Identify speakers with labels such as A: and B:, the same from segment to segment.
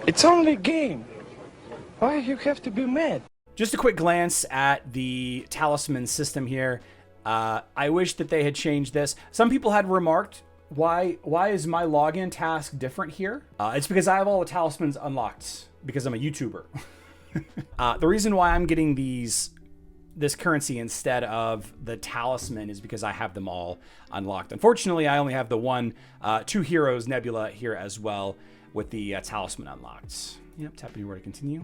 A: It's only a game. Why you have to be mad?
B: Just a quick glance at the talisman system here. I wish that they had changed this. Some people had remarked, why is my login task different here? It's because I have all the talismans unlocked because I'm a YouTuber. The reason why I'm getting this currency instead of the talisman is because I have them all unlocked. Unfortunately, I only have the two heroes Nebula here as well with the talisman unlocked. Yep, tap anywhere to continue.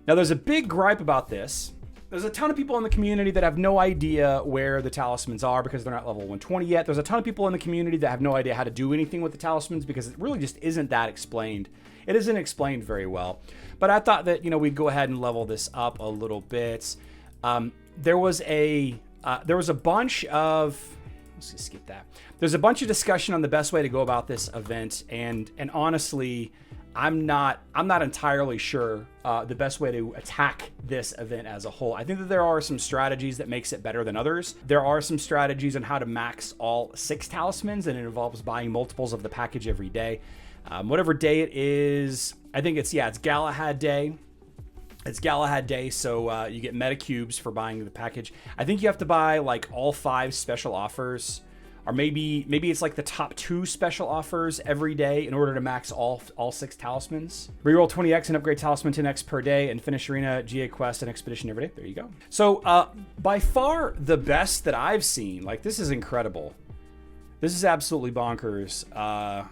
B: Now, there's a big gripe about this. There's a ton of people in the community that have no idea where the talismans are because they're not level 120 yet. There's a ton of people in the community that have no idea how to do anything with the talismans because it really just isn't that explained. It isn't explained very well. But I thought that, we'd go ahead and level this up a little bit. There was a bunch of... Let's just skip that. There's a bunch of discussion on the best way to go about this event, and honestly, I'm not entirely sure the best way to attack this event as a whole. I think that there are some strategies that makes it better than others. There are some strategies on how to max all 6 talismans, and it involves buying multiples of the package every day. Whatever day it is, I think it's Galahad Day. It's Galahad Day, so you get meta cubes for buying the package. I think you have to buy like all 5 special offers, or maybe it's like the top 2 special offers every day in order to max all 6 talismans. Reroll 20x and upgrade talisman 10x per day, and finish arena, GA quest, and expedition every day. There you go. So by far the best that I've seen. Like, this is incredible. This is absolutely bonkers. I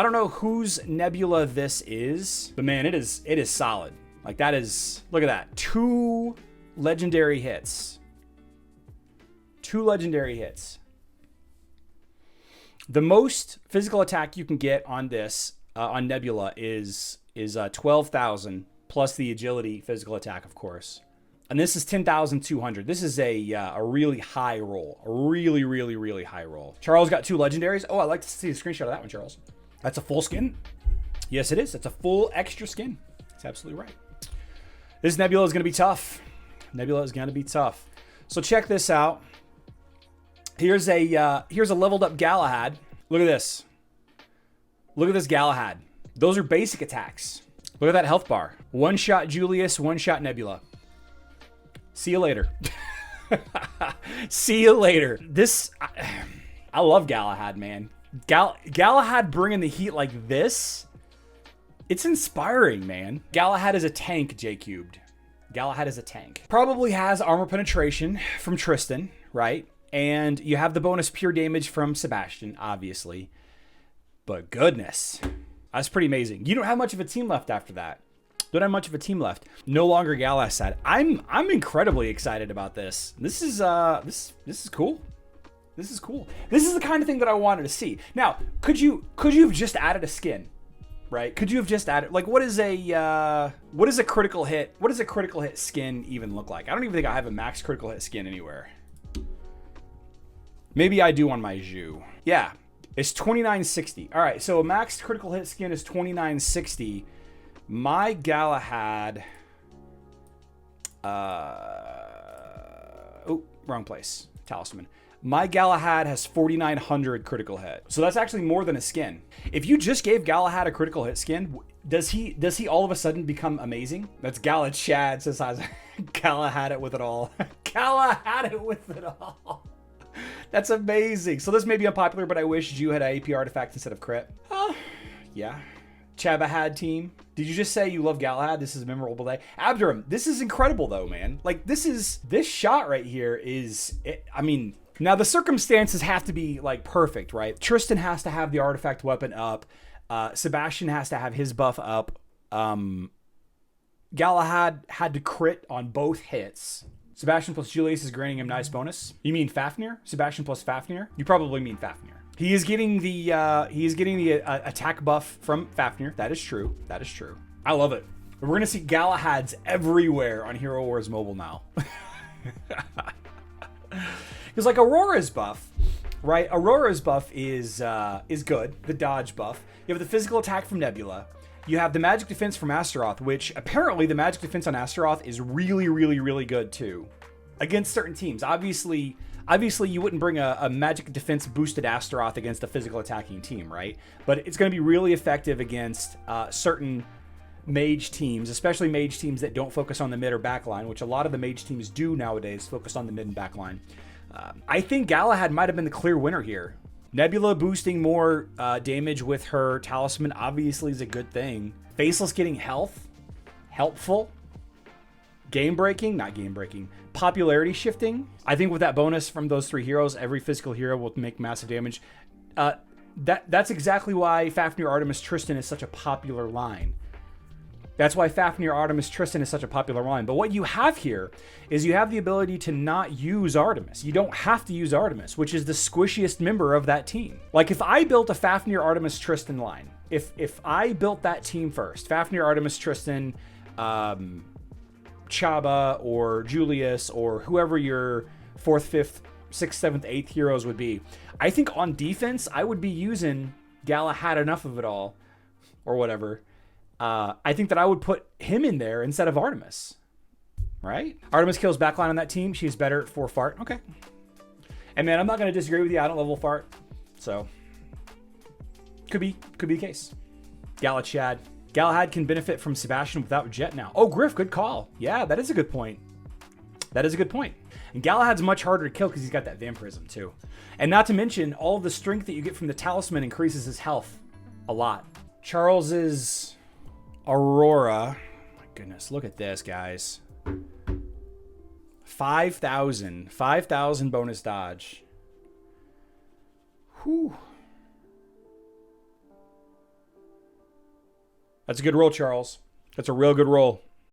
B: don't know whose Nebula this is, but man, it is solid. Like, that is, look at that. 2 legendary hits. 2 legendary hits. The most physical attack you can get on this, on Nebula, is 12,000 plus the agility physical attack, of course. And this is 10,200. This is a really high roll. A really, really, really high roll. Charles got 2 legendaries. Oh, I'd like to see a screenshot of that one, Charles. That's a full skin. Yes, it is. It's a full extra skin. That's absolutely right. This Nebula is going to be tough. Nebula is going to be tough. So check this out. Here's a leveled up Galahad. Look at this. Look at this Galahad. Those are basic attacks. Look at that health bar. 1-shot Julius, 1-shot Nebula. See you later. See you later. I love Galahad, man. Galahad bringing the heat like this. It's inspiring, man. Galahad is a tank, J-Cubed. Galahad is a tank. Probably has armor penetration from Tristan, right? And you have the bonus pure damage from Sebastian, obviously. But goodness, that's pretty amazing. You don't have much of a team left after that. Don't have much of a team left. No longer Galahad. I'm incredibly excited about this. This is cool. This is cool. This is the kind of thing that I wanted to see. Now, could you have just added a skin? Right? Could you have just added, like, what is a critical hit? What does a critical hit skin even look like? I don't even think I have a max critical hit skin anywhere. Maybe I do on my Zhu. Yeah, it's 2960. All right, so a max critical hit skin is 2960. My Galahad, oh, wrong place. Talisman. My Galahad has 4,900 critical hit. So that's actually more than a skin. If you just gave Galahad a critical hit skin, does he all of a sudden become amazing? That's Galahad Shad says Galahad it with it all. Galahad it with it all. That's amazing. So this may be unpopular, but I wish Zhu had an AP artifact instead of crit. Yeah. Chabahad team. Did you just say you love Galahad? This is a memorable day. Abdurum, this is incredible though, man. Like, this shot right here is, I mean, now the circumstances have to be like perfect, right? Tristan has to have the artifact weapon up. Sebastian has to have his buff up. Galahad had to crit on both hits. Sebastian plus Julius is granting him nice bonus. You mean Fafnir? Sebastian plus Fafnir? You probably mean Fafnir. He is getting the attack buff from Fafnir. That is true. That is true. I love it. We're gonna see Galahads everywhere on Hero Wars Mobile now. Because like Aurora's buff, right? Aurora's buff is good. The dodge buff. You have the physical attack from Nebula. You have the magic defense from Astaroth, which apparently the magic defense on Astaroth is really, really, really good too. Against certain teams. Obviously, Obviously, you wouldn't bring a magic defense boosted Astaroth against a physical attacking team, right? But it's going to be really effective against certain mage teams, especially mage teams that don't focus on the mid or back line, which a lot of the mage teams do nowadays, focus on the mid and back line. I think Galahad might have been the clear winner here. Nebula boosting more damage with her talisman obviously is a good thing. Faceless getting health, helpful. Game breaking, not game breaking. Popularity shifting. I think with that bonus from those 3 heroes, every physical hero will make massive damage. That's exactly why Fafnir, Artemis, Tristan is such a popular line. That's why Fafnir, Artemis, Tristan is such a popular line. But what you have here is you have the ability to not use Artemis. You don't have to use Artemis, which is the squishiest member of that team. Like if I built a Fafnir, Artemis, Tristan line, if I built that team first, Fafnir, Artemis, Tristan, Chaba or Julius or whoever your 4th, 5th, 6th, 7th, 8th heroes would be, I think on defense, I would be using Galahad enough of it all or whatever. I think that I would put him in there instead of Artemis, right? Artemis kills backline on that team. She's better for fart. Okay. And man, I'm not going to disagree with you. I don't level fart. So could be the case. Galachad. Galahad can benefit from Sebastian without Jet now. Oh, Griff, good call. Yeah, that is a good point. That is a good point. And Galahad's much harder to kill because he's got that vampirism too. And not to mention, all the strength that you get from the talisman increases his health a lot. Charles's Aurora. My goodness, look at this, guys. 5,000 bonus dodge. Whew. That's a good roll, Charles. That's a real good roll.